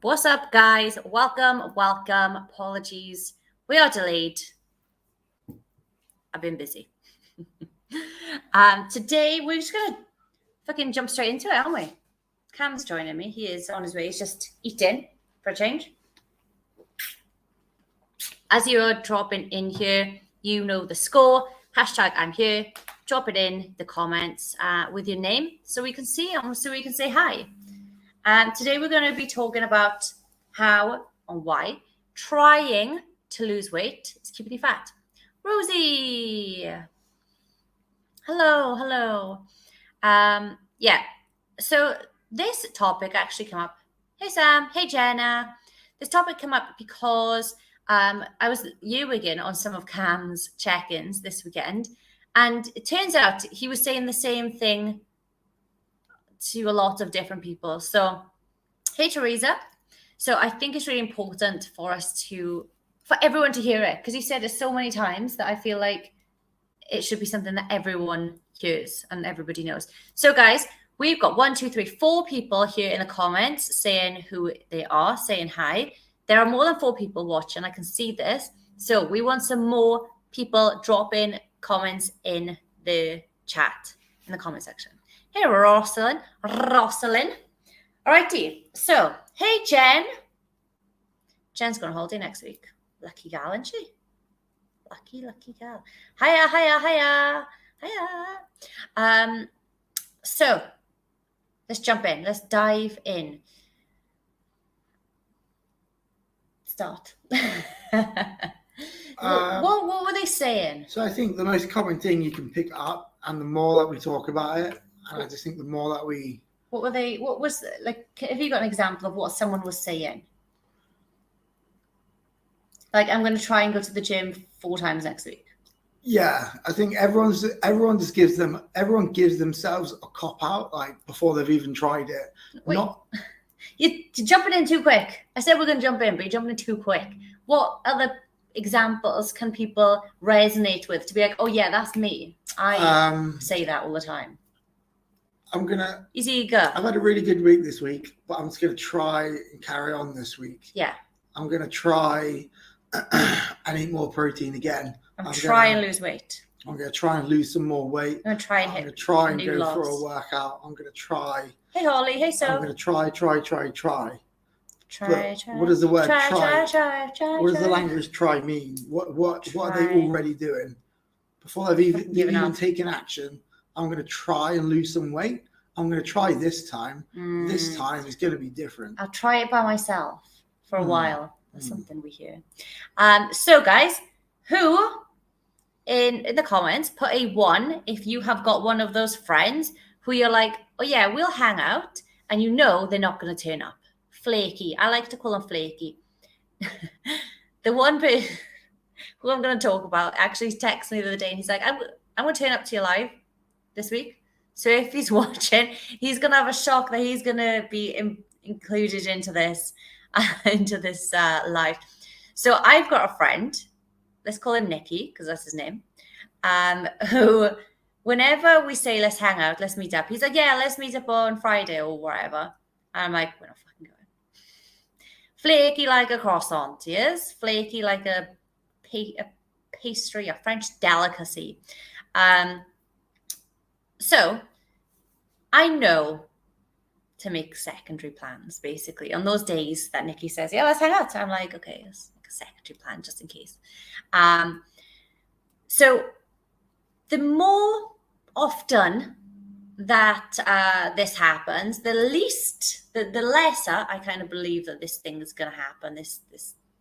What's up, guys? Welcome. Apologies. We are delayed. I've been busy. Today, we're just going to fucking jump straight into it, aren't we? Cam's joining me. He is on his way. He's just eating for a change. As you're dropping in here, you know the score. Hashtag I'm here. Drop it in the comments with your name so we can see and so we can say hi. Today we're going to be talking about how and why trying to lose weight is keeping you fat. Rosie, hello. So this topic actually came up. Hey Sam, hey Jenna. This topic came up because I was viewing on some of Cam's check-ins this weekend, and it turns out he was saying the same thing to a lot of different people. So, hey Teresa. So I think it's really important for everyone to hear it, because he said it so many times that I feel like it should be something that everyone hears and everybody knows. So guys, we've got 4 people here in the comments saying who they are, saying hi. There are more than 4 people watching. I can see this. So we want some more people dropping comments in the chat, in the comment section. Hey, Rosalind. Alrighty. So, hey, Jen. Jen's going on holiday next week. Lucky gal, isn't she? Lucky gal. Hiya. So, let's jump in. Let's dive in. Start. What were they saying? So I think the most common thing you can pick up, and the more that we talk about it, and I just think the more that we... What were they? What was, like, have you got an example of what someone was saying? Like, I'm going to try and go to the gym 4 times next week. Yeah, I think everyone gives themselves a cop out, like, before they've even tried it. Wait, you're jumping in too quick. I said we're going to jump in, but you're jumping in too quick. What other examples can people resonate with to be like, oh yeah, that's me? I say that all the time. Easy go. I've had a really good week this week, but I'm just going to try and carry on this week. Yeah. I'm going to try and eat more protein again. I'm trying to lose weight. I'm going to try and lose some more weight. I'm going to try and go for a workout. I'm going to try. Hey, Holly. Hey, so. I'm going to try. Try. What does the word try? What does the try. language try mean? What are they already doing? Before they've even taken action, I'm going to try and lose some weight. I'm going to try this time. This time is going to be different. I'll try it by myself for a while. That's something we hear. So, guys, who in the comments put a 1 if you have got one of those friends who you're like, oh yeah, we'll hang out, and you know they're not going to turn up. Flaky. I like to call them flaky. The one person who I'm going to talk about actually texted me the other day, and he's like, I'm going to turn up to your live this week. So if he's watching, he's going to have a shock that he's going to be included into this live. So I've got a friend, let's call him Nicky, because that's his name, who, whenever we say let's hang out, let's meet up, he's like, yeah, let's meet up on Friday or whatever. And I'm like, we're not fucking going. Flaky like a croissant, he is. Flaky like a pastry, a French delicacy. So I know to make secondary plans, basically. On those days that Nicky says, yeah, let's hang out. So I'm like, okay, let's make a secondary plan just in case. So the more often that this happens, the lesser I kind of believe that this thing is going to happen, this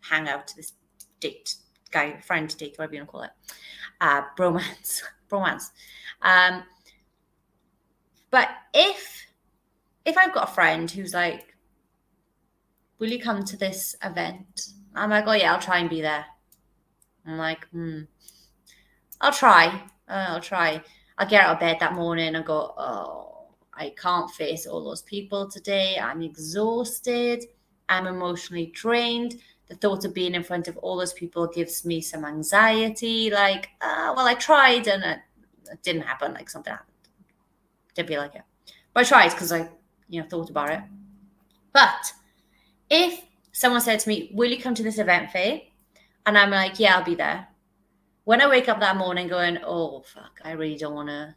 hangout, this date, friend date, whatever you want to call it, bromance. But if I've got a friend who's like, will you come to this event? I'm like, oh yeah, I'll try and be there. I'm like, I'll try. I'll get out of bed that morning and go, oh, I can't face all those people today. I'm exhausted. I'm emotionally drained. The thought of being in front of all those people gives me some anxiety. Like, well, I tried and it didn't happen. Like, something happened. Didn't feel like it. But I tried because I, thought about it. But If someone said to me, will you come to this event, Faye? And I'm like, yeah, I'll be there. When I wake up that morning going, oh, fuck, I really don't want to,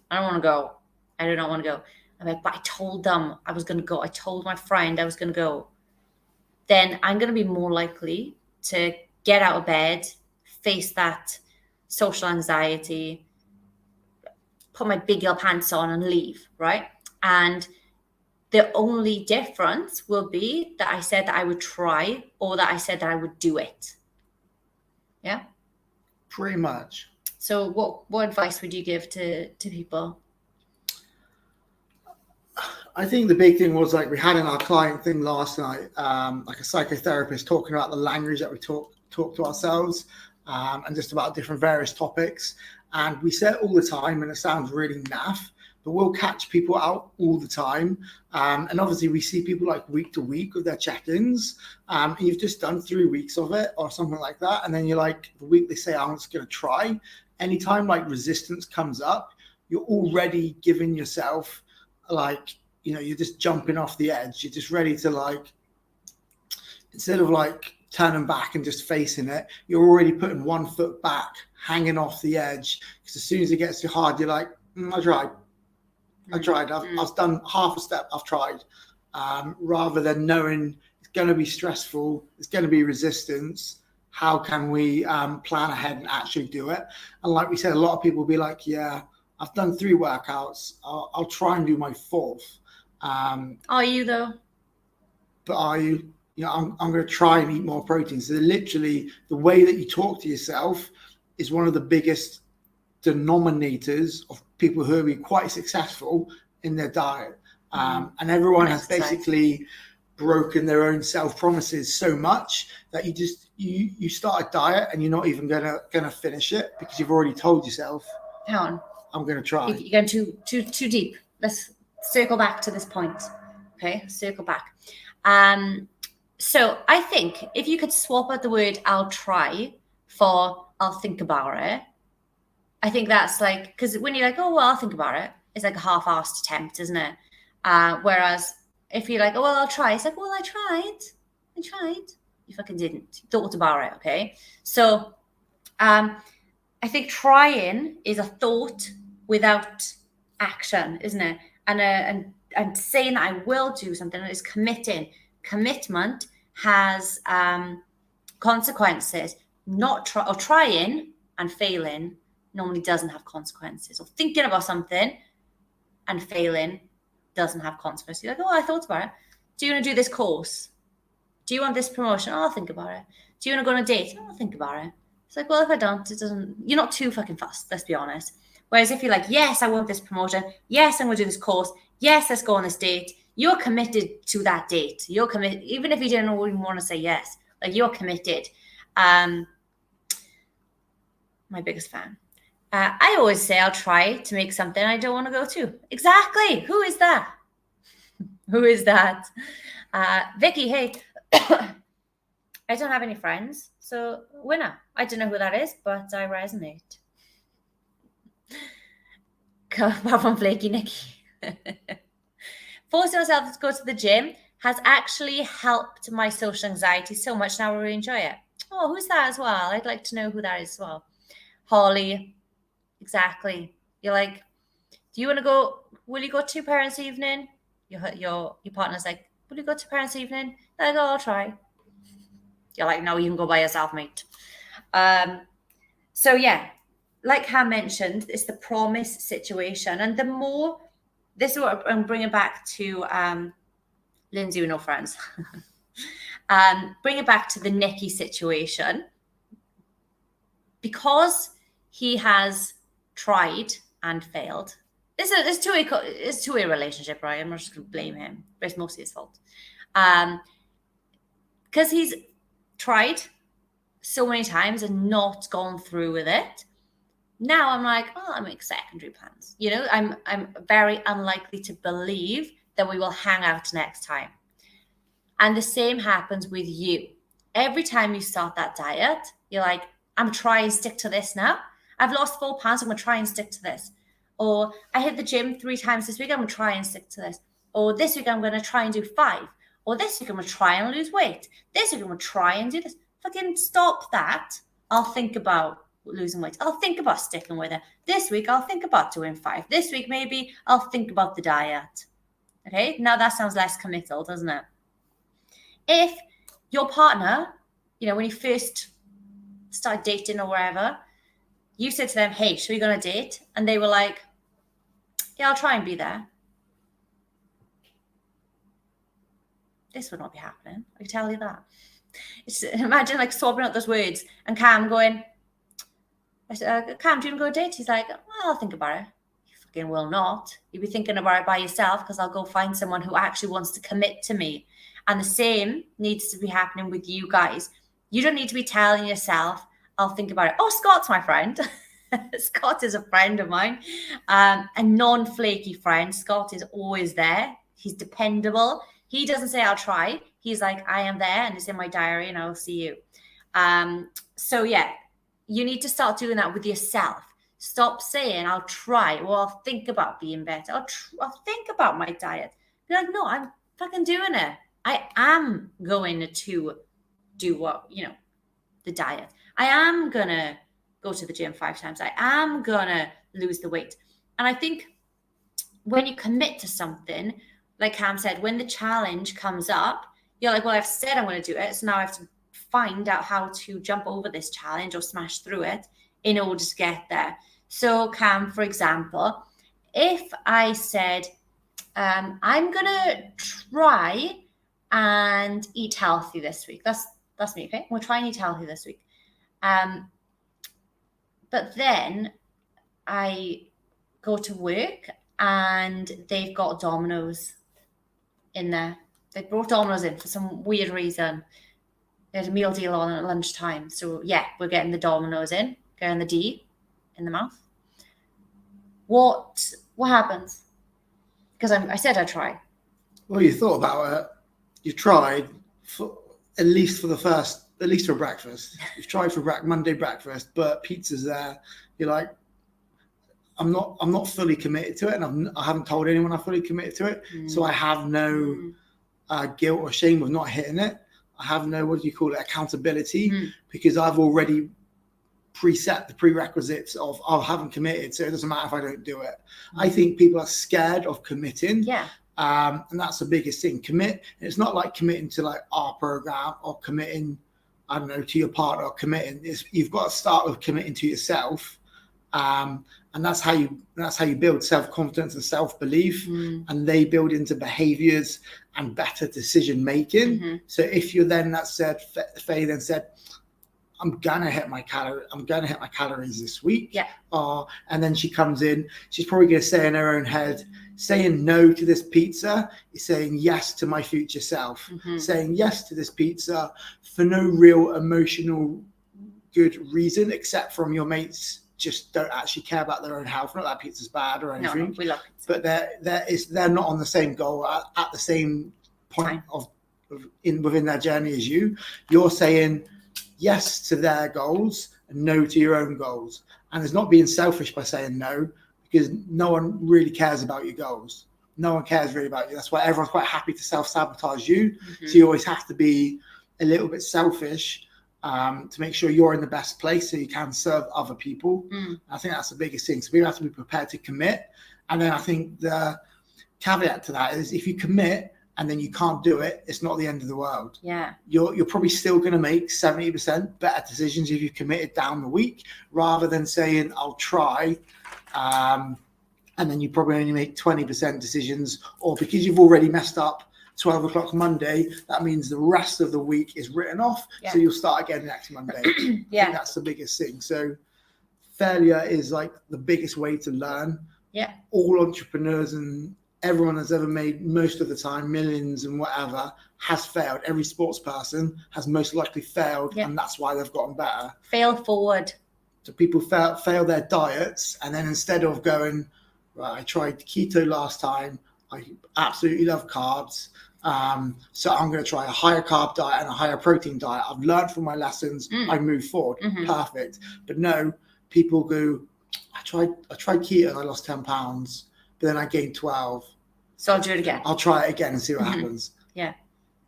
I don't want to go. I do not want to go. I'm like, but I told them I was going to go. I told my friend I was going to go. Then I'm going to be more likely to get out of bed, face that social anxiety, put my big girl pants on and leave, right? And the only difference will be that I said that I would try or that I said that I would do it. Yeah? Pretty much. So what advice would you give to people? I think the big thing was like we had in our client thing last night, like a psychotherapist talking about the language that we talk to ourselves, and just about different various topics. And we say it all the time, and it sounds really naff, but we'll catch people out all the time. And obviously we see people like week to week with their check-ins, and you've just done 3 weeks of it or something like that. And then you're like, the week they say, I'm just going to try. Anytime like resistance comes up, you're already giving yourself like, you're just jumping off the edge. You're just ready to like, instead of like turning back and just facing it, you're already putting 1 foot back, hanging off the edge. Because as soon as it gets too hard, you're like, I tried. I've done half a step. I've tried. Rather than knowing it's going to be stressful, it's going to be resistance. How can we plan ahead and actually do it? And like we said, a lot of people will be like, yeah, I've done 3 workouts. I'll try and do my 4th. Are you though? But are you? I'm going to try and eat more protein. So literally, the way that you talk to yourself is one of the biggest denominators of people who are quite successful in their diet. And everyone has basically broken their own self-promises so much that you start a diet and you're not even gonna finish it because you've already told yourself, hang on, I'm gonna try. You're going too deep. Let's circle back to this point. Okay, circle back. So I think if you could swap out the word I'll try for I'll think about it, I think that's like, because when you're like, oh, well, I'll think about it, it's like a half-assed attempt, isn't it? Whereas if you're like, oh, well, I'll try, it's like, well, I tried. You fucking didn't. You thought about it, okay? So I think trying is a thought without action, isn't it? And saying that I will do something is committing. Commitment has consequences. Trying and failing normally doesn't have consequences. Or thinking about something and failing doesn't have consequences. You're like, oh, I thought about it. Do you want to do this course? Do you want this promotion? Oh, I'll think about it. Do you want to go on a date? Oh, I'll think about it. It's like, well, if I don't, it doesn't. You're not too fucking fussed, let's be honest. Whereas if you're like, yes, I want this promotion. Yes, I'm going to do this course. Yes, let's go on this date. You're committed to that date. You're committed, even if you didn't even want to say yes. Like, you're committed. My biggest fan. I always say I'll try to make something I don't want to go to. Exactly. Who is that? Who is that? Vicky, hey. I don't have any friends, so winner. I don't know who that is, but I resonate. Apart from Flaky Nikki. Forcing myself to go to the gym has actually helped my social anxiety so much now I really enjoy it. Oh, who's that as well? I'd like to know who that is as well. Holly. Exactly. You're like, do you want to go? Will you go to parents' evening? Your partner's like, will you go to parents' evening? They're like, oh, I'll try. You're like, no, you can go by yourself, mate. So yeah, like Ham mentioned, it's the promise situation. And the more, this is what I'm bringing back to Lindsay with no friends. Bring it back to the Nikki situation. Because he has tried and failed. It's two-way relationship, right? I'm not just going to blame him, but it's mostly his fault. Because he's tried so many times and not gone through with it. Now I'm like, oh, I make secondary plans. I'm very unlikely to believe that we will hang out next time. And the same happens with you. Every time you start that diet, you're like, I'm trying to stick to this now. I've lost 4 pounds. I'm going to try and stick to this. Or I hit the gym 3 times this week. I'm going to try and stick to this. Or this week I'm going to try and do 5. Or this week I'm going to try and lose weight. This week I'm going to try and do this. Fucking stop that. I'll think about losing weight. I'll think about sticking with it. This week I'll think about doing 5. This week maybe I'll think about the diet. Okay, now that sounds less committal, doesn't it? If your partner, when you first started dating or wherever, you said to them, hey, should we go on a date? And they were like, yeah, I'll try and be there. This would not be happening. I can tell you that. Imagine like swapping out those words and Cam going, I said, Cam, do you want to go on a date? He's like, well, I'll think about it. You fucking will not. You'll be thinking about it by yourself because I'll go find someone who actually wants to commit to me. And the same needs to be happening with you guys. You don't need to be telling yourself, I'll think about it. Oh, Scott's my friend. Scott is a friend of mine. A non-flaky friend. Scott is always there. He's dependable. He doesn't say, I'll try. He's like, I am there and it's in my diary and I will see you. So yeah, you need to start doing that with yourself. Stop saying, I'll try or I'll think about being better. I'll think about my diet. Be like, no, I'm fucking doing it. I am going to do what, the diet. I am going to go to the gym 5 times. I am going to lose the weight. And I think when you commit to something, like Cam said, when the challenge comes up, you're like, well, I've said I'm going to do it. So now I have to find out how to jump over this challenge or smash through it in order to get there. So Cam, for example, if I said, I'm going to try and eat healthy this week. That's me, okay? We'll try and eat healthy this week. But then I go to work and they've got Domino's in there. They brought Domino's in for some weird reason. They had a meal deal on at lunchtime. So yeah, we're getting the Domino's in, getting the D in the mouth. What happens? Because I said I'd try. Well, you thought about it. You tried at least for breakfast. You've tried for Monday breakfast, but pizza's there. You're like, I'm not fully committed to it, and I haven't told anyone I'm fully committed to it. So I have no guilt or shame of not hitting it. I have no, accountability, because I've already preset the prerequisites of I haven't committed, so it doesn't matter if I don't do it. I think people are scared of committing. Yeah. And that's the biggest thing. Commit. And it's not like committing to like our program or committing, I don't know, to your partner or committing. You've got to start with committing to yourself. And that's how you build self-confidence and self-belief, and they build into behaviors and better decision making. So if you're then Faye then said, I'm gonna hit my calories this week. Yeah. And then she comes in, she's probably gonna say in her own head, saying no to this pizza is saying yes to my future self. Saying yes to this pizza for no real emotional good reason, except from your mates just don't actually care about their own health. Not that pizza's bad or anything. No, we love pizza. But they're not on the same goal at the same point within their journey as you. You're saying yes to their goals and no to your own goals. And it's not being selfish by saying no, because no one really cares about your goals. No one cares really about you. That's why everyone's quite happy to self-sabotage you. So you always have to be a little bit selfish to make sure you're in the best place so you can serve other people. I think that's the biggest thing. So we have to be prepared to commit. And then I think the caveat to that is if you commit and then you can't do it, it's not the end of the world. Yeah. You're probably still going to make 70% better decisions if you've committed down the week, rather than saying, I'll try. And then you probably only make 20% decisions, or because you've already messed up 12 o'clock Monday, that means the rest of the week is written off. Yeah. So you'll start again next Monday. Yeah. I think that's the biggest thing. So failure is like the biggest way to learn. Yeah. All entrepreneurs and everyone that's ever made, most of the time, millions and whatever, has failed. Every sports person has most likely failed, and that's why they've gotten better. Fail forward. So people fail their diets, and then instead of going, right, I tried keto last time, I absolutely love carbs, so I'm going to try a higher carb diet and a higher protein diet. I've learned from my lessons. I move forward. Perfect. But no, people go, I tried keto and I lost 10 pounds, but then I gained 12. So I'll do it again. I'll try it again and see what happens. Yeah.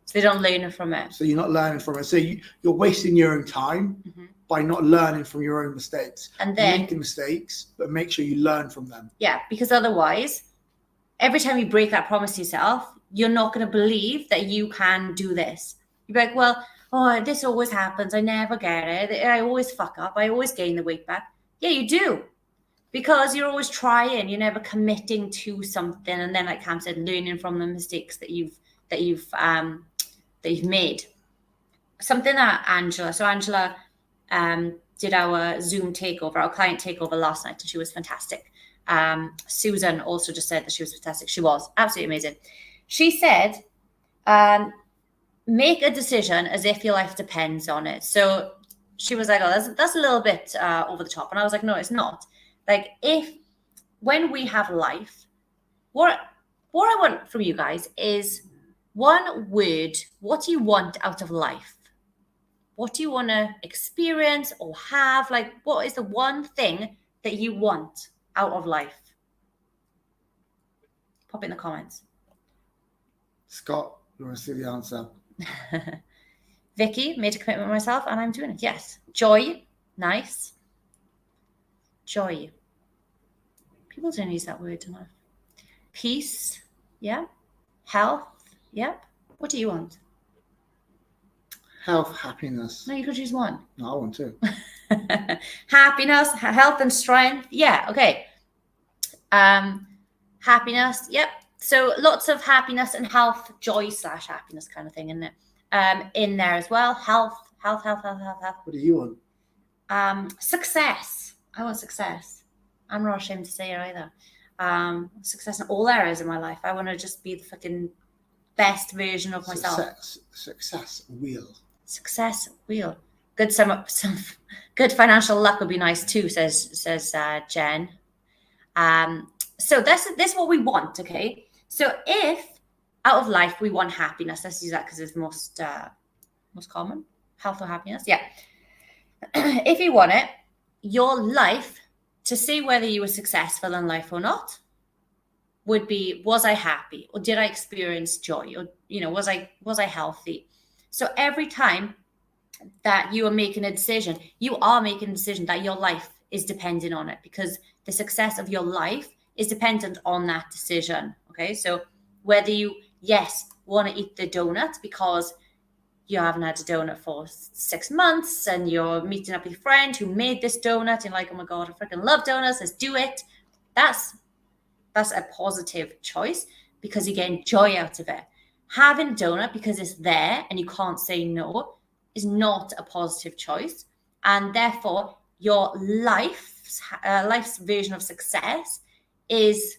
So they don't learn from it. So you're not learning from it. So you're wasting your own time by not learning from your own mistakes. And then making mistakes, but make sure you learn from them. Yeah, because otherwise, every time you break that promise to yourself, you're not going to believe that you can do this. You'll be like, well, this always happens. I never get it. I always fuck up. I always gain the weight back. Yeah, you do. Because you're always trying. You're never committing to something. And then, like Cam said, learning from the mistakes that you've made. Something that Angela did our Zoom takeover, our client takeover last night, and she was fantastic. Susan also just said that she was fantastic. She was absolutely amazing. She said, make a decision as if your life depends on it. So she was like, oh, that's a little bit over the top. And I was like, no, it's not. Like, when we have life, what I want from you guys is one word. What do you want out of life? What do you want to experience or have? Like, what is the one thing that you want out of life? Pop it in the comments. Scott, you want to see the answer? Vicky, made a commitment myself and I'm doing it. Yes. Joy. Nice. Joy. People don't use that word enough. Peace. Yeah. Health. Yep. What do you want? Health, happiness. No, you could choose one. No, I want to. Happiness, health and strength. Yeah, okay. Happiness, yep. So lots of happiness and health, joy / happiness kind of thing in there. In there as well. Health. What do you want? Success. I want success. I'm not ashamed to say it either. Success in all areas of my life. I want to just be the fucking best version of myself. Success wheel. Success wheel. Good some good financial luck would be nice too, says Jen. So this is what we want, okay? So if out of life we want happiness, let's use that because it's most common. Health or happiness, yeah. If you want it, your life, to see whether you were successful in life or not, would be, was I happy, or did I experience joy, or was I healthy? So every time that you are making a decision, you are making a decision that your life is dependent on it, because the success of your life is dependent on that decision. Okay, so whether you want to eat the donut because you haven't had a donut for 6 months and you're meeting up with your friend who made this donut and you're like, oh my god, I freaking love donuts, let's do it. That's a positive choice because you're getting joy out of it. Having a donut because it's there and you can't say no is not a positive choice. And therefore, your life's version of success is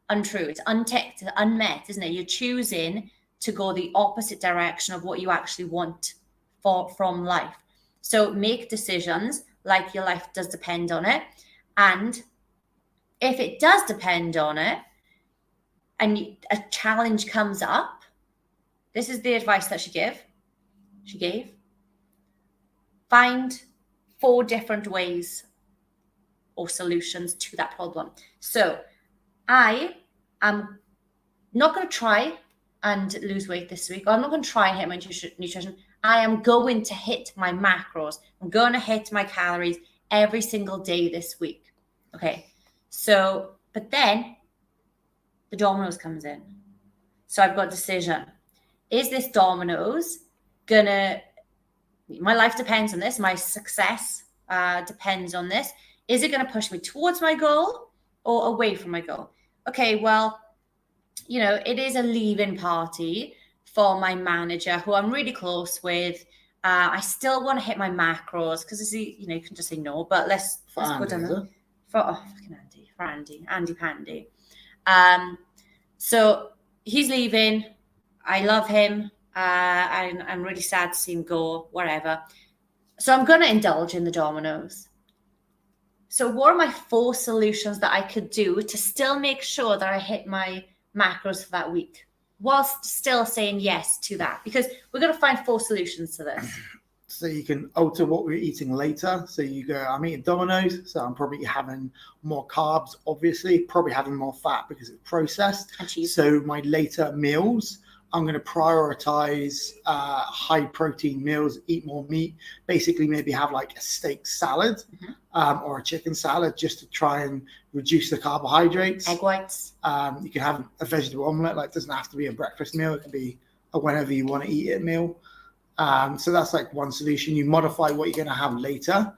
untrue. It's unticked, unmet, isn't it? You're choosing to go the opposite direction of what you actually want from life. So make decisions like your life does depend on it. And if it does depend on it and a challenge comes up, this is the advice that she gave. Find 4 different ways or solutions to that problem. So I am not going to try and lose weight this week. Or I'm not going to try and hit my nutrition. I am going to hit my macros. I'm going to hit my calories every single day this week. Okay. So, but then the Domino's comes in. So I've got a decision. Is this Domino's my life depends on this. My success depends on this. Is it going to push me towards my goal or away from my goal? Okay, well, it is a leave-in party for my manager who I'm really close with. I still want to hit my macros because you can just say no, but let's go down there. Fucking Andy, for Andy Pandy. So he's leaving. I love him. I'm really sad to see him go, whatever. So I'm going to indulge in the Domino's. So what are my 4 solutions that I could do to still make sure that I hit my macros for that week whilst still saying yes to that? Because we're going to find 4 solutions to this. So you can alter what we're eating later. So you go, I'm eating Domino's, so I'm probably having more carbs, obviously, probably having more fat because it's processed. And cheese. So my later meals, I'm going to prioritize high protein meals, eat more meat, basically maybe have like a steak salad or a chicken salad just to try and reduce the carbohydrates. Egg whites. You can have a vegetable omelette, like it doesn't have to be a breakfast meal. It can be a whenever you want to eat it meal. So that's like one solution. You modify what you're going to have later.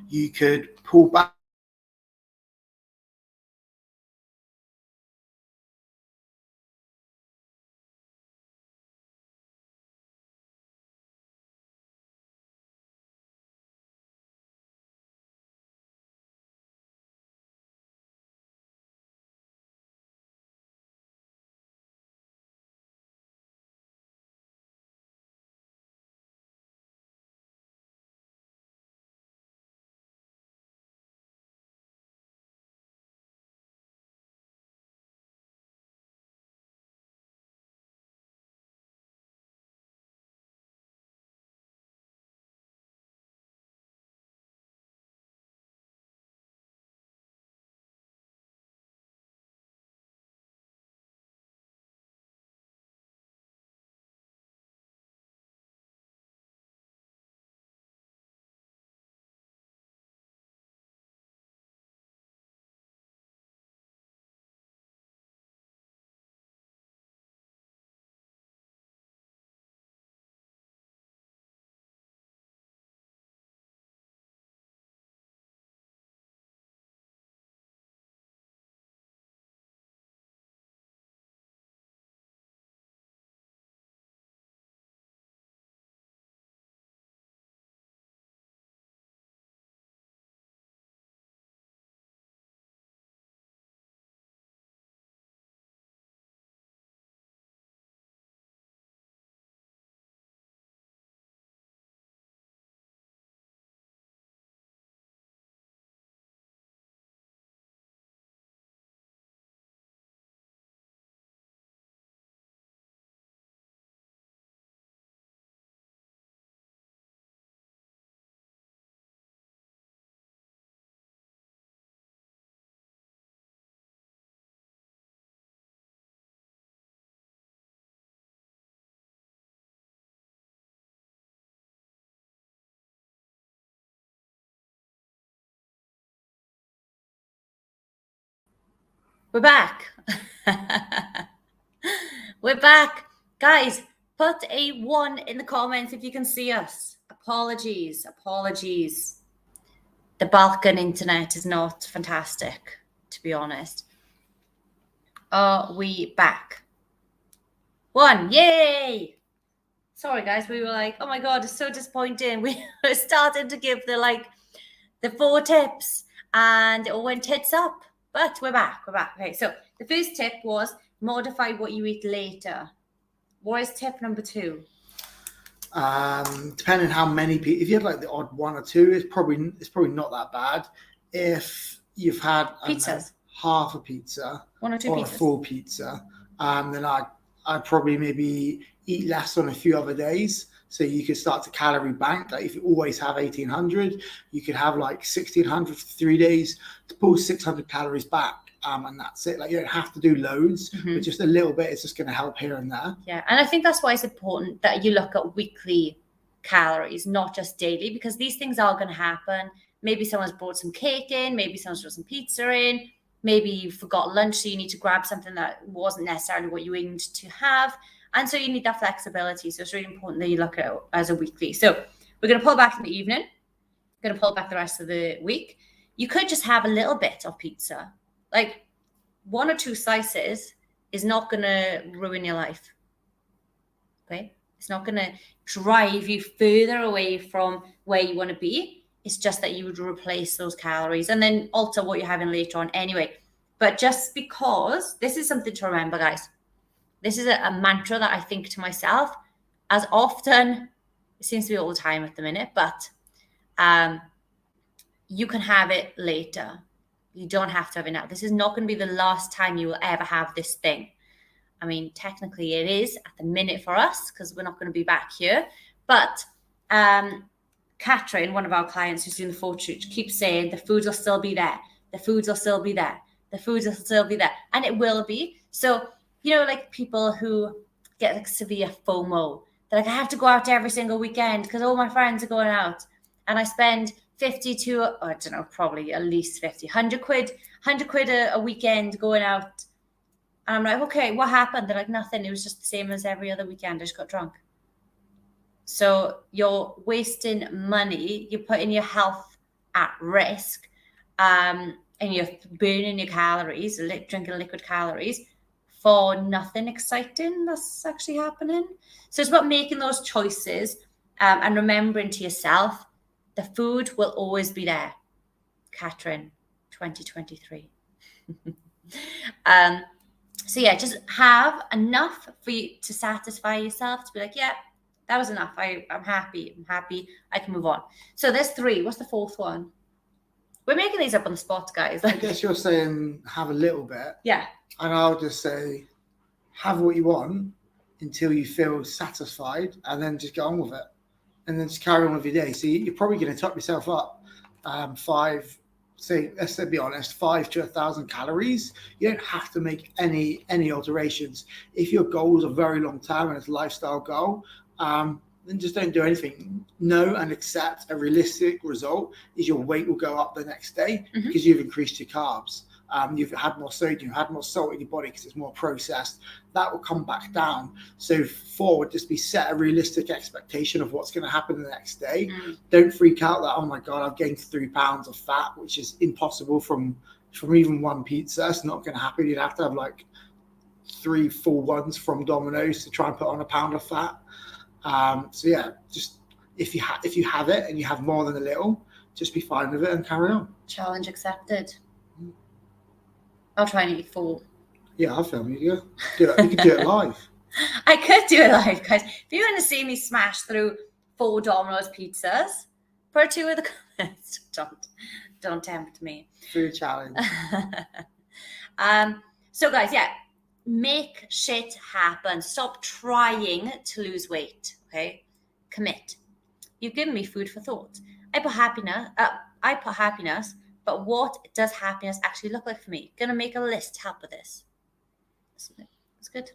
You could pull back. We're back. We're back. Guys, put a 1 in the comments if you can see us. Apologies. The Balkan internet is not fantastic, to be honest. Are we back? 1. Yay! Sorry, guys. We were like, oh my God, it's so disappointing. We were starting to give the 4 tips and it all went tits up. But we're back. Okay, so the first tip was modify what you eat later. What is tip number 2? Depending how many people, if you had like the odd 1 or 2, it's probably not that bad. If you've had pizzas, half a pizza, 1 or 2 or pizzas, a full pizza, then I'd probably maybe eat less on a few other days. So you could start to calorie bank. Like if you always have 1,800, you could have like 1,600 for 3 days to pull 600 calories back. And that's it. Like you don't have to do loads, but just a little bit is just going to help here and there. Yeah, and I think that's why it's important that you look at weekly calories, not just daily, because these things are going to happen. Maybe someone's brought some cake in, maybe someone's brought some pizza in, maybe you forgot lunch, so you need to grab something that wasn't necessarily what you aimed to have. And so you need that flexibility. So it's really important that you look at it as a weekly. So we're going to pull back in the evening. We're going to pull back the rest of the week. You could just have a little bit of pizza. Like 1 or 2 slices is not going to ruin your life. Okay? It's not going to drive you further away from where you want to be. It's just that you would replace those calories and then alter what you're having later on anyway. But just because, this is something to remember, guys. This is a mantra that I think to myself as often, it seems to be all the time at the minute, but you can have it later. You don't have to have it now. This is not going to be the last time you will ever have this thing. I mean, technically it is at the minute for us because we're not going to be back here. But Catherine, one of our clients who's doing the photo shoot, keeps saying the foods will still be there. The foods will still be there. The foods will still be there. And it will be. So you know, like people who get like severe FOMO. They're like, I have to go out every single weekend because all my friends are going out. And I spend 50 to, I don't know, probably at least 50, 100 quid a weekend going out. And I'm like, okay, what happened? They're like, nothing. It was just the same as every other weekend. I just got drunk. So you're wasting money. You're putting your health at risk. And you're burning your calories, drinking liquid calories for nothing exciting that's actually happening. So it's about making those choices and remembering to yourself, the food will always be there. Catherine, 2023. So yeah, just have enough for you to satisfy yourself, to be like, yeah, that was enough. I'm happy. I can move on. So there's 3. What's the 4th one? We're making these up on the spot, guys. I guess you're saying have a little bit. Yeah. And I'll just say have what you want until you feel satisfied, and then just get on with it. And then just carry on with your day. So you're probably going to top yourself up 5, say, let's be honest, 5 to 1,000 calories. You don't have to make any alterations. If your goals are very long term and it's a lifestyle goal, then just don't do anything. Know and accept a realistic result is your weight will go up the next day because you've increased your carbs. You've had more sodium, you've had more salt in your body because it's more processed. That will come back down. So 4 would just be set a realistic expectation of what's going to happen the next day. Don't freak out that, oh my God, I've gained 3 pounds of fat, which is impossible from even one pizza. It's not going to happen. You'd have to have like 3 full ones from Domino's to try and put on a pound of fat. So yeah, just if you have it and you have more than a little, just be fine with it and carry on. Challenge accepted. I'll try and eat 4. Yeah, I'll film you. You could do it live. I could do it live, guys. If you want to see me smash through 4 Domino's pizzas, put 2 in the comments. Don't tempt me. Food challenge. So guys, yeah, make shit happen. Stop trying to lose weight. Okay, commit. You've given me food for thought. I put happiness. But what does happiness actually look like for me? Gonna make a list to help with this. That's good.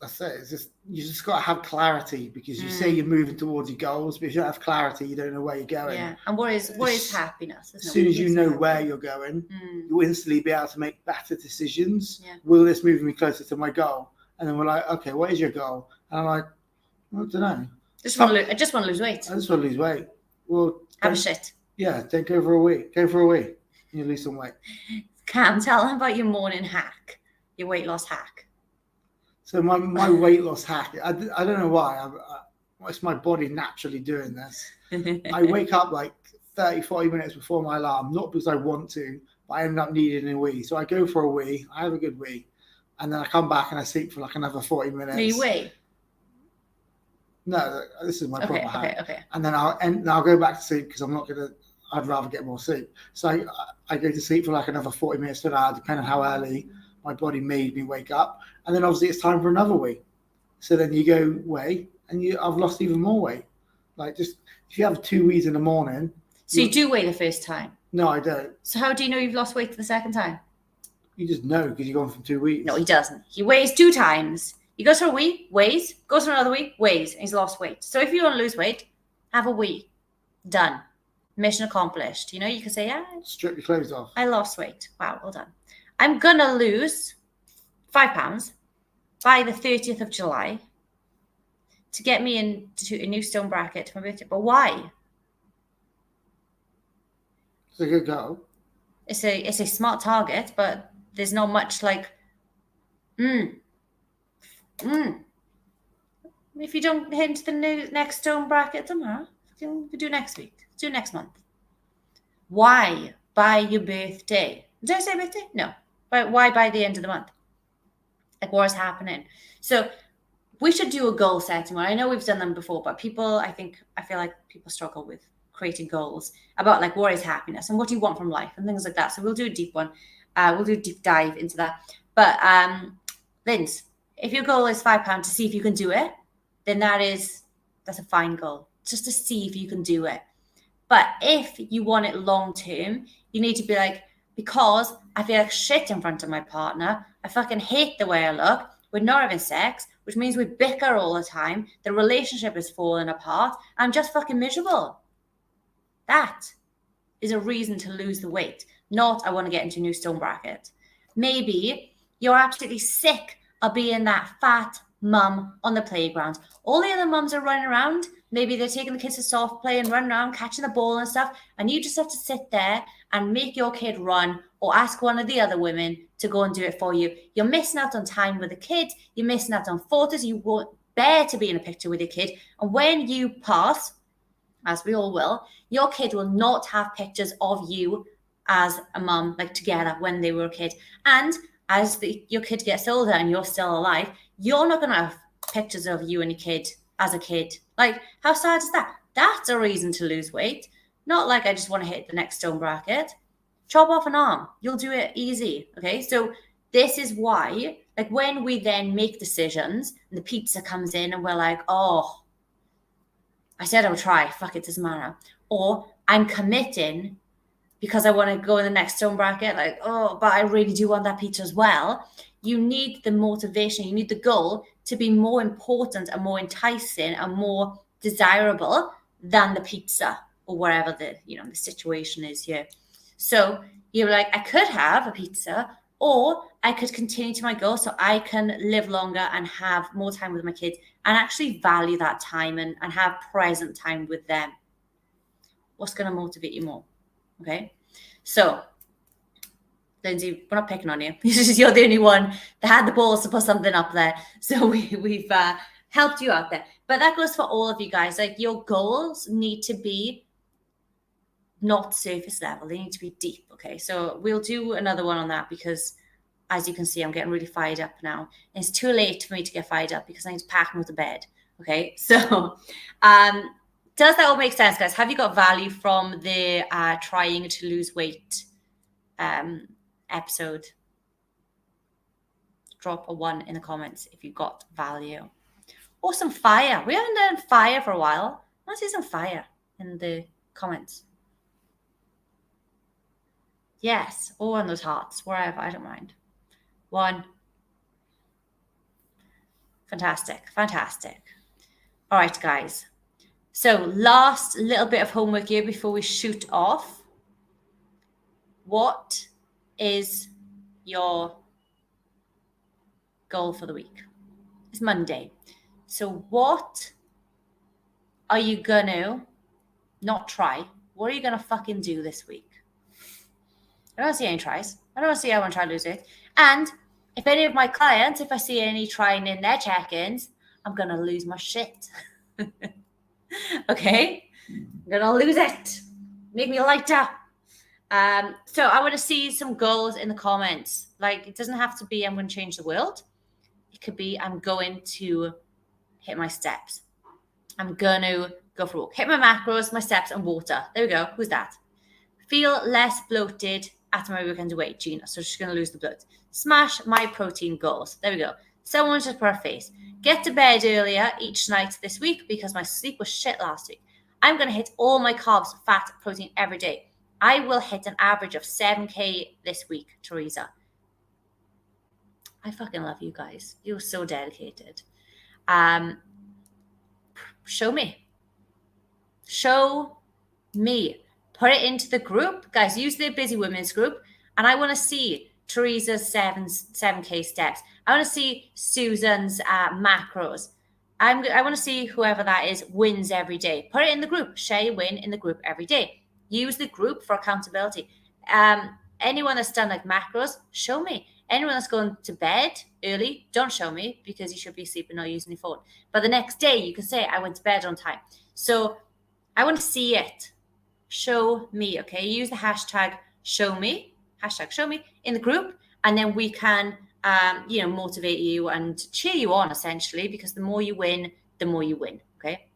That's it. It's just, you just got to have clarity, because you say you're moving towards your goals, but if you don't have clarity, you don't know where you're going. Yeah. And what is happiness? As soon as you know where you're going, you'll instantly be able to make better decisions. Yeah. Will this move me closer to my goal? And then we're like, okay, what is your goal? And I'm like, I don't know. I just want to lose weight. I just want to lose weight. Well, have a shit. Yeah, then go for a week. Go for a week. You lose some weight. Cam, tell them about your morning hack, your weight loss hack. So my weight loss hack, I don't know why. It's my body naturally doing this. I wake up like 30, 40 minutes before my alarm, not because I want to, but I end up needing a wee. So I go for a wee. I have a good wee. And then I come back and I sleep for like another 40 minutes. Do you wee? No, this is my proper hack. Okay. And then I'll go back to sleep because I'd rather get more sleep. So I go to sleep for like another 40 minutes to an hour, depending on how early my body made me wake up. And then obviously it's time for another wee. So then you go weigh, and I've lost even more weight. Like, just if you have 2 wees in the morning. So you do weigh the first time? No, I don't. So how do you know you've lost weight the second time? You just know, because you're going from 2 weeks. No, he doesn't. He weighs 2 times. He goes for a wee, weighs, goes for another wee, weighs, and he's lost weight. So if you want to lose weight, have a wee. Done. Mission accomplished. You know, you can say, yeah. Strip your clothes off. I lost weight. Wow, well done. I'm going to lose 5 pounds by the 30th of July to get me into a new stone bracket for my birthday. But why? It's a good goal. It's a smart target, but there's not much like, If you don't hit into the next stone bracket tomorrow, we do next week. Do next month. Why by your birthday? Did I say birthday? No. But why by the end of the month? Like, what is happening? So we should do a goal setting one. I know we've done them before, but I feel like people struggle with creating goals about like what is happiness and what do you want from life and things like that. So we'll do a deep one. We'll do a deep dive into that. But Linz, if your goal is £5 to see if you can do it, then that's a fine goal, just to see if you can do it. But if you want it long term, you need to be like, because I feel like shit in front of my partner. I fucking hate the way I look. We're not having sex, which means we bicker all the time. The relationship is falling apart. I'm just fucking miserable. That is a reason to lose the weight, not I want to get into a new stone bracket. Maybe you're absolutely sick of being that fat mum on the playground. All the other mums are running around. Maybe they're taking the kids to soft play and running around, catching the ball and stuff. And you just have to sit there and make your kid run or ask one of the other women to go and do it for you. You're missing out on time with the kid. You're missing out on photos. You won't bear to be in a picture with your kid. And when you pass, as we all will, your kid will not have pictures of you as a mum, like together when they were a kid. And as your kid gets older and you're still alive, you're not going to have pictures of you and your kid as a kid. Like, how sad is that? That's a reason to lose weight. Not like I just want to hit the next stone bracket. Chop off an arm. You'll do it easy. Okay. So this is why, like, when we then make decisions and the pizza comes in and we're like, oh, I said I would try. Fuck it, doesn't matter. Or I'm committing because I want to go in the next stone bracket. Like, oh, but I really do want that pizza as well. You need the motivation. You need the goal to be more important and more enticing and more desirable than the pizza or wherever the situation is here. So you're like, I could have a pizza, or I could continue to my goal so I can live longer and have more time with my kids and actually value that time and have present time with them. What's going to motivate you more? Okay. So, Lindsay, we're not picking on you. You're the only one that had the balls to put something up there. So we've helped you out there. But that goes for all of you guys. Like, your goals need to be not surface level. They need to be deep. Okay. So we'll do another one on that because, as you can see, I'm getting really fired up now. And it's too late for me to get fired up because I need to pack and go to bed. Okay. So does that all make sense, guys? Have you got value from the trying to lose weight episode? Drop a 1 in the comments if you got value. Or some fire. We haven't done fire for a while. I want to see some fire in the comments. Yes, or on those hearts, wherever, I don't mind. 1. Fantastic. All right, guys. So last little bit of homework here before we shoot off. What is your goal for the week? It's Monday. So what are you gonna not try? What are you gonna fucking do this week? I don't see any tries. I don't see anyone try to lose it. And if any of my clients, if I see any trying in their check-ins, I'm going to lose my shit. Okay? I'm going to lose it. Make me lighter. So I want to see some goals in the comments. Like, it doesn't have to be I'm going to change the world. It could be I'm going to hit my steps. I'm going to go for a walk. Hit my macros, my steps, and water. There we go. Who's that? Feel less bloated after my weekend away, Gina. So she's going to lose the blood. Smash my protein goals. There we go. Someone just put a face. Get to bed earlier each night this week because my sleep was shit last week. I'm going to hit all my carbs, fat, protein every day. I will hit an average of 7K this week, Teresa. I fucking love you guys. You're so dedicated. Show me. Put it into the group. Guys, use the Busy Women's group. And I want to see Teresa's 7K steps. I want to see Susan's macros. I want to see whoever that is wins every day. Put it in the group. Share your win in the group every day. Use the group for accountability. Anyone that's done like macros, show me. Anyone that's going to bed early, don't show me because you should be sleeping or using your phone. But the next day, you can say, I went to bed on time. So I want to see it. Show me, okay? Use the hashtag show me in the group, and then we can, motivate you and cheer you on, essentially, because the more you win, the more you win, okay?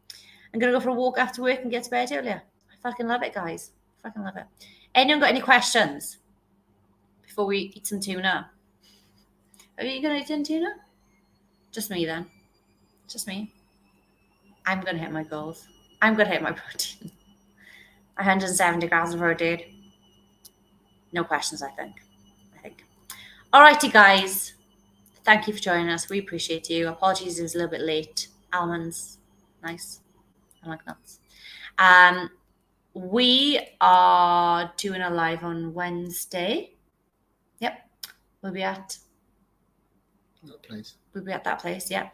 I'm going to go for a walk after work and get to bed earlier. I fucking love it, guys. I fucking love it. Anyone got any questions before we eat some tuna? Are you going to eat some tuna? Just me, then. Just me. I'm going to hit my goals. I'm going to hit my protein. 170 grams of protein. No questions, I think. Alrighty, guys. Thank you for joining us. We appreciate you. Apologies, it was a little bit late. Almonds, nice. I like nuts. We are doing a live on Wednesday. Yep, we'll be at that place. We'll be at that place. Yeah.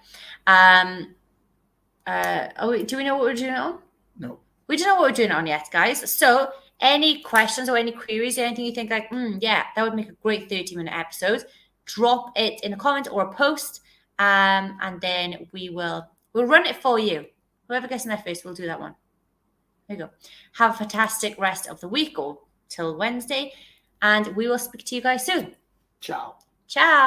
Do we know what we're doing it on? No. We don't know what we're doing it on yet, guys. So, any questions or any queries, anything you think like, yeah, that would make a great 30-minute episode, drop it in a comment or a post, and then we'll run it for you. Whoever gets in there first, we'll do that one. There you go. Have a fantastic rest of the week or till Wednesday, and we will speak to you guys soon. Ciao. Ciao.